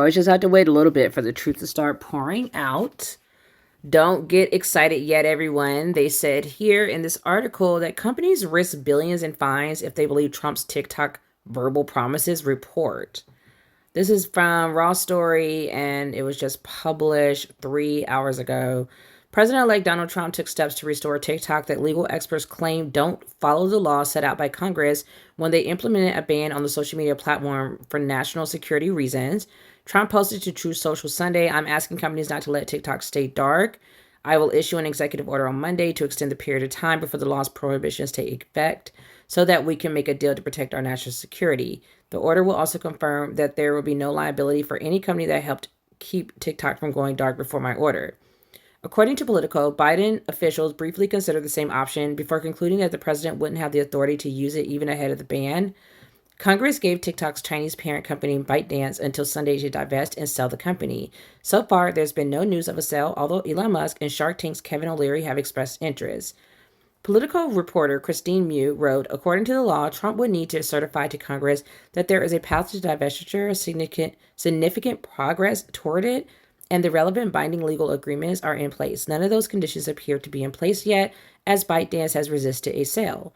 Always just have to wait a little bit for the truth to start pouring out. Don't get excited yet, everyone. They said here in this article that companies risk billions in fines if they believe Trump's TikTok verbal promises report. This is from Raw Story, and it was just published 3 hours ago. President-elect Donald Trump took steps to restore TikTok that legal experts claim don't follow the law set out by Congress when they implemented a ban on the social media platform for national security reasons. Trump posted to Truth Social Sunday, "I'm asking companies not to let TikTok stay dark. I will issue an executive order on Monday to extend the period of time before the law's prohibitions take effect so that we can make a deal to protect our national security. The order will also confirm that there will be no liability for any company that helped keep TikTok from going dark before my order." According to Politico, Biden officials briefly considered the same option before concluding that the president wouldn't have the authority to use it even ahead of the ban. Congress gave TikTok's Chinese parent company ByteDance until Sunday to divest and sell the company. So far, there's been no news of a sale, although Elon Musk and Shark Tank's Kevin O'Leary have expressed interest. Political reporter Christine Mew wrote, "According to the law, Trump would need to certify to Congress that there is a path to divestiture, significant progress toward it, and the relevant binding legal agreements are in place. None of those conditions appear to be in place yet, as ByteDance has resisted a sale."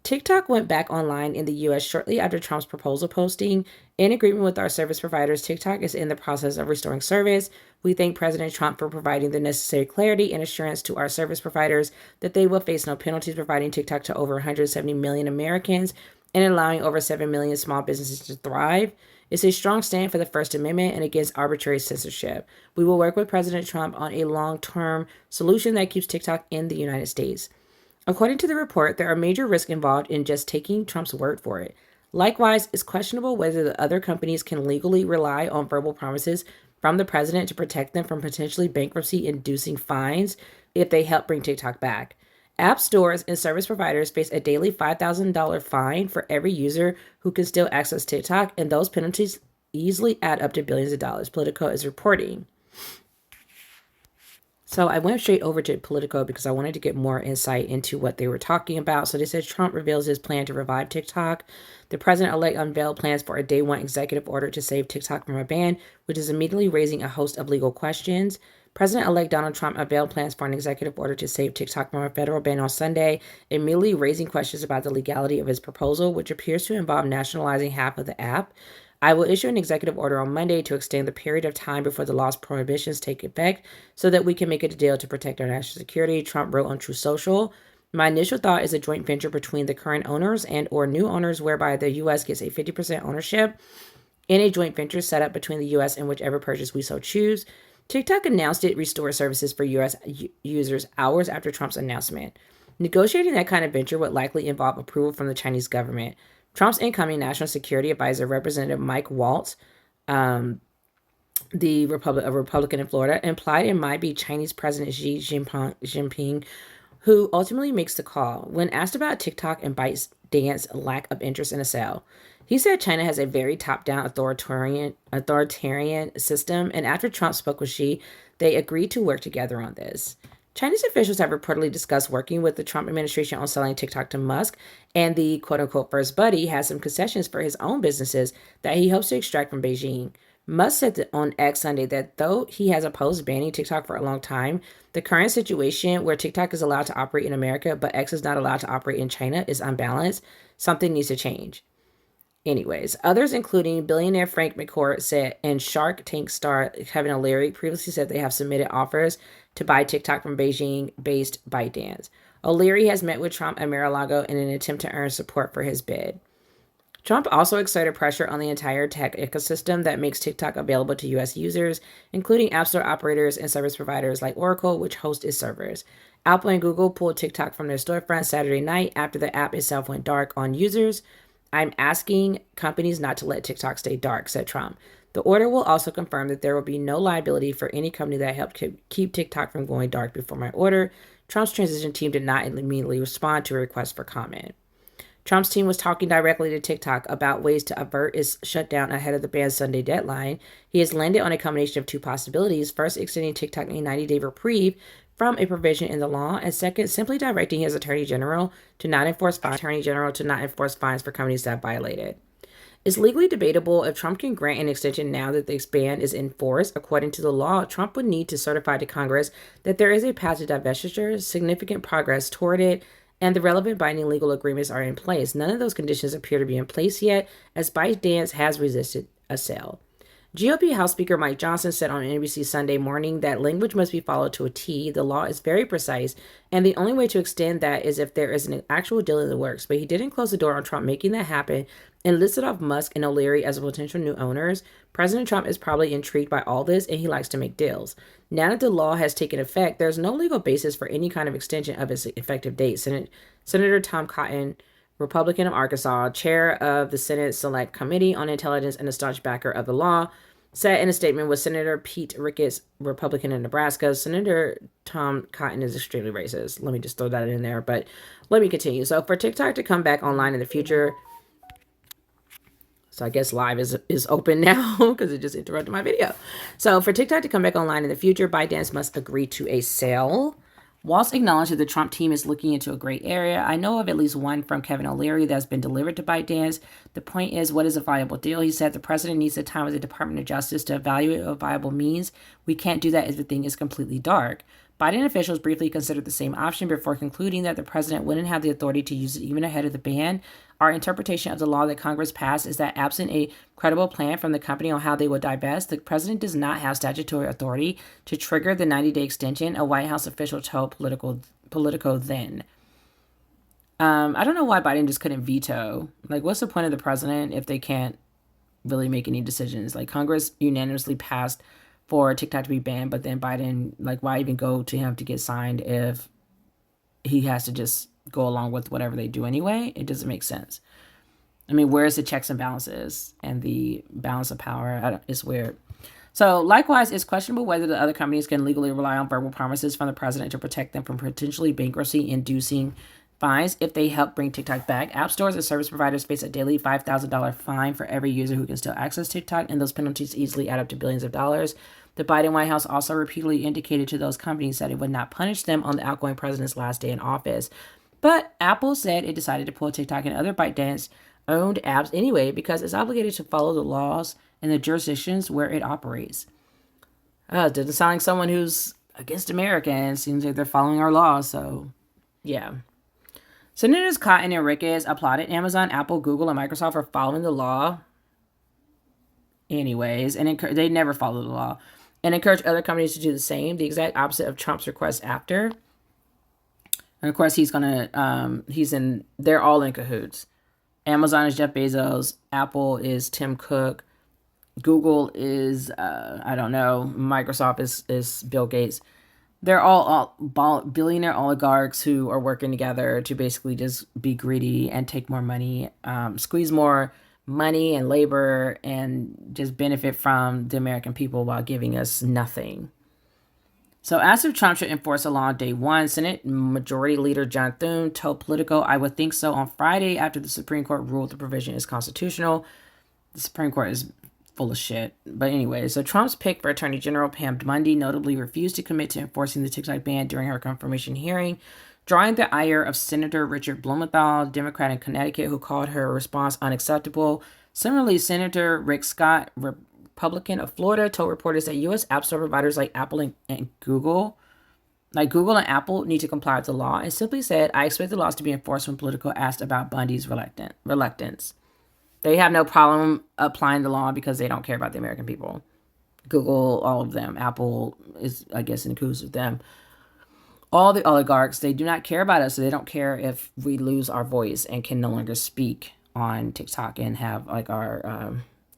TikTok went back online in the U.S. shortly after Trump's proposal posting. "In agreement with our service providers, TikTok is in the process of restoring service. We thank President Trump for providing the necessary clarity and assurance to our service providers that they will face no penalties providing TikTok to over 170 million Americans and allowing over 7 million small businesses to thrive. It's a strong stand for the First Amendment and against arbitrary censorship. We will work with President Trump on a long-term solution that keeps TikTok in the United States." According to the report, there are major risks involved in just taking Trump's word for it. Likewise, it's questionable whether the other companies can legally rely on verbal promises from the president to protect them from potentially bankruptcy-inducing fines if they help bring TikTok back. App stores and service providers face a daily $5,000 fine for every user who can still access TikTok, and those penalties easily add up to billions of dollars, Politico is reporting. So I went straight over to Politico because I wanted to get more insight into what they were talking about. So they said Trump reveals his plan to revive TikTok. The president-elect unveiled plans for a day one executive order to save TikTok from a ban, which is immediately raising a host of legal questions. President-elect Donald Trump unveiled plans for an executive order to save TikTok from a federal ban on Sunday, immediately raising questions about the legality of his proposal, which appears to involve nationalizing half of the app. "I will issue an executive order on Monday to extend the period of time before the law's prohibitions take effect so that we can make it a deal to protect our national security," Trump wrote on Truth Social. "My initial thought is a joint venture between the current owners and or new owners whereby the U.S. gets a 50% ownership in a joint venture set up between the U.S. and whichever purchase we so choose." TikTok announced it restored services for U.S. users hours after Trump's announcement. Negotiating that kind of venture would likely involve approval from the Chinese government. Trump's incoming national security advisor, Representative Mike Waltz, a Republican in Florida, implied it might be Chinese President Xi Jinping who ultimately makes the call. When asked about TikTok and ByteDance's lack of interest in a sale, he said China has a very top-down authoritarian system, and after Trump spoke with Xi, they agreed to work together on this. Chinese officials have reportedly discussed working with the Trump administration on selling TikTok to Musk, and the quote-unquote first buddy has some concessions for his own businesses that he hopes to extract from Beijing. Musk said on X Sunday that though he has opposed banning TikTok for a long time, the current situation where TikTok is allowed to operate in America but X is not allowed to operate in China is unbalanced. Something needs to change. Anyways, others, including billionaire Frank McCourt, said, and Shark Tank star Kevin O'Leary previously said they have submitted offers to buy TikTok from Beijing-based ByteDance. O'Leary has met with Trump at Mar-a-Lago in an attempt to earn support for his bid. Trump also exerted pressure on the entire tech ecosystem that makes TikTok available to U.S. users, including App Store operators and service providers like Oracle, which host its servers. Apple and Google pulled TikTok from their storefront Saturday night after the app itself went dark on users. "I'm asking companies not to let TikTok stay dark," said Trump. The order will also confirm that there will be no liability for any company that helped keep TikTok from going dark before my order. Trump's transition team did not immediately respond to a request for comment. Trump's team was talking directly to TikTok about ways to avert its shutdown ahead of the ban's Sunday deadline. He has landed on a combination of two possibilities. First, extending TikTok a 90-day reprieve from a provision in the law, and second, simply directing his attorney general to not enforce fines for companies that violate it. It's legally debatable if Trump can grant an extension now that the ban is in force. According to the law, Trump would need to certify to Congress that there is a path to divestiture, significant progress toward it, and the relevant binding legal agreements are in place. None of those conditions appear to be in place yet, as ByteDance has resisted a sale. GOP House Speaker Mike Johnson said on NBC Sunday morning that language must be followed to a T. The law is very precise, and the only way to extend that is if there is an actual deal in the works. But he didn't close the door on Trump making that happen and listed off Musk and O'Leary as potential new owners. President Trump is probably intrigued by all this, and he likes to make deals. Now that the law has taken effect, there's no legal basis for any kind of extension of its effective date. Senator Tom Cotton, Republican of Arkansas, chair of the Senate Select Committee on Intelligence and a staunch backer of the law, said in a statement with Senator Pete Ricketts, Republican in Nebraska, Senator Tom Cotton is extremely racist. Let me just throw that in there, but let me continue. So for TikTok to come back online in the future, so I guess live is open now because it just interrupted my video. So for TikTok to come back online in the future, ByteDance must agree to a sale. Walz acknowledged that the Trump team is looking into a great area. I know of at least one from Kevin O'Leary that's been delivered to ByteDance. The point is, what is a viable deal? He said the president needs the time with the Department of Justice to evaluate what viable means. We can't do that if the thing is completely dark. Biden officials briefly considered the same option before concluding that the president wouldn't have the authority to use it even ahead of the ban. Our interpretation of the law that Congress passed is that absent a credible plan from the company on how they would divest, the president does not have statutory authority to trigger the 90-day extension, a White House official told Politico then. I don't know why Biden just couldn't veto. Like, what's the point of the president if they can't really make any decisions? Like, Congress unanimously passed for TikTok to be banned, but then Biden, like, why even go to him to get signed if he has to just go along with whatever they do anyway? It doesn't make sense. I mean, where's the checks and balances and the balance of power? It's weird. So likewise, it's questionable whether the other companies can legally rely on verbal promises from the president to protect them from potentially bankruptcy-inducing fines if they help bring TikTok back. App stores and service providers face a daily $5,000 fine for every user who can still access TikTok, and those penalties easily add up to billions of dollars. The Biden White House also repeatedly indicated to those companies that it would not punish them on the outgoing president's last day in office. But Apple said it decided to pull TikTok and other ByteDance-owned apps anyway because it's obligated to follow the laws and the jurisdictions where it operates. It doesn't sound like someone who's against America, and it seems like they're following our laws, so yeah. Senators Cotton and Ricketts applauded Amazon, Apple, Google, and Microsoft for following the law anyways, and they never follow the law, and encouraged other companies to do the same, the exact opposite of Trump's request after. And of course, they're all in cahoots. Amazon is Jeff Bezos, Apple is Tim Cook, Google is, I don't know, Microsoft is Bill Gates. They're all billionaire oligarchs who are working together to basically just be greedy and take more money, squeeze more money and labor, and just benefit from the American people while giving us nothing. So as if Trump should enforce the law on day one, Senate Majority Leader John Thune told Politico, I would think so on Friday after the Supreme Court ruled the provision is constitutional. The Supreme Court is full of shit. But anyway, so Trump's pick for Attorney General Pam Bondi notably refused to commit to enforcing the TikTok ban during her confirmation hearing, drawing the ire of Senator Richard Blumenthal, Democrat in Connecticut, who called her response unacceptable. Similarly, Senator Rick Scott, Republican of Florida, told reporters that U.S. app store providers like Apple and Google, and Apple, need to comply with the law, and simply said, I expect the laws to be enforced when Politico asked about Bundy's reluctance. They have no problem applying the law because they don't care about the American people. Google, all of them. Apple is, I guess, in cahoots with them. All the oligarchs, they do not care about us, so they don't care if we lose our voice and can no longer speak on TikTok and have like our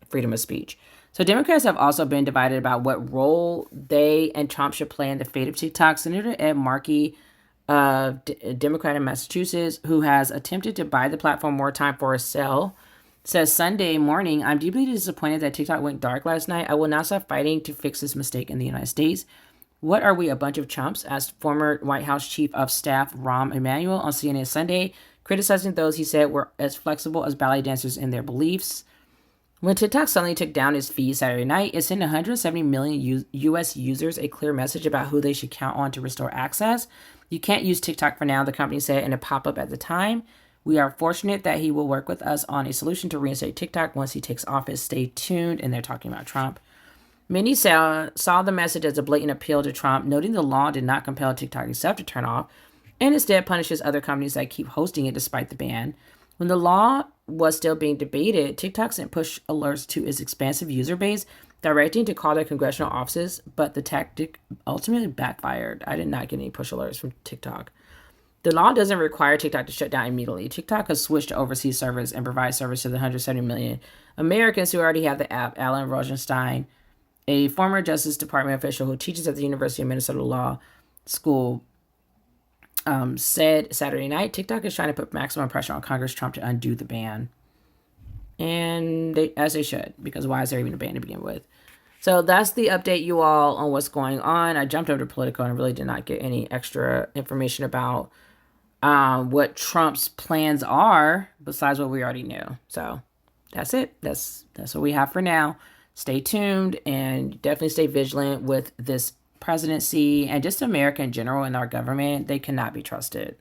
freedom of speech. So Democrats have also been divided about what role they and Trump should play in the fate of TikTok. Senator Ed Markey, Democrat in Massachusetts, who has attempted to buy the platform more time for a sale, says Sunday morning, I'm deeply disappointed that TikTok went dark last night. I will not stop fighting to fix this mistake in the United States. What are we, a bunch of chumps? Asked former White House Chief of Staff Rahm Emanuel on CNN Sunday, criticizing those he said were as flexible as ballet dancers in their beliefs. When TikTok suddenly took down its feed Saturday night, it sent 170 million U.S. users a clear message about who they should count on to restore access. You can't use TikTok for now, the company said in a pop-up at the time. We are fortunate that he will work with us on a solution to reinstate TikTok once he takes office. Stay tuned. And they're talking about Trump. Many saw the message as a blatant appeal to Trump, noting the law did not compel TikTok itself to turn off and instead punishes other companies that keep hosting it despite the ban. When the law was still being debated, TikTok sent push alerts to its expansive user base, directing to call their congressional offices, but the tactic ultimately backfired. I did not get any push alerts from TikTok. The law doesn't require TikTok to shut down immediately. TikTok has switched to overseas servers and provides service to the 170 million Americans who already have the app. Alan Rosenstein, a former Justice Department official who teaches at the University of Minnesota Law School, said Saturday night, TikTok is trying to put maximum pressure on Congress Trump to undo the ban. And as they should, because why is there even a ban to begin with? So that's the update, you all, on what's going on. I jumped over to Politico and really did not get any extra information about what Trump's plans are besides what we already knew. So that's it. That's what we have for now. Stay tuned and definitely stay vigilant with this presidency and just America in general and our government. They cannot be trusted.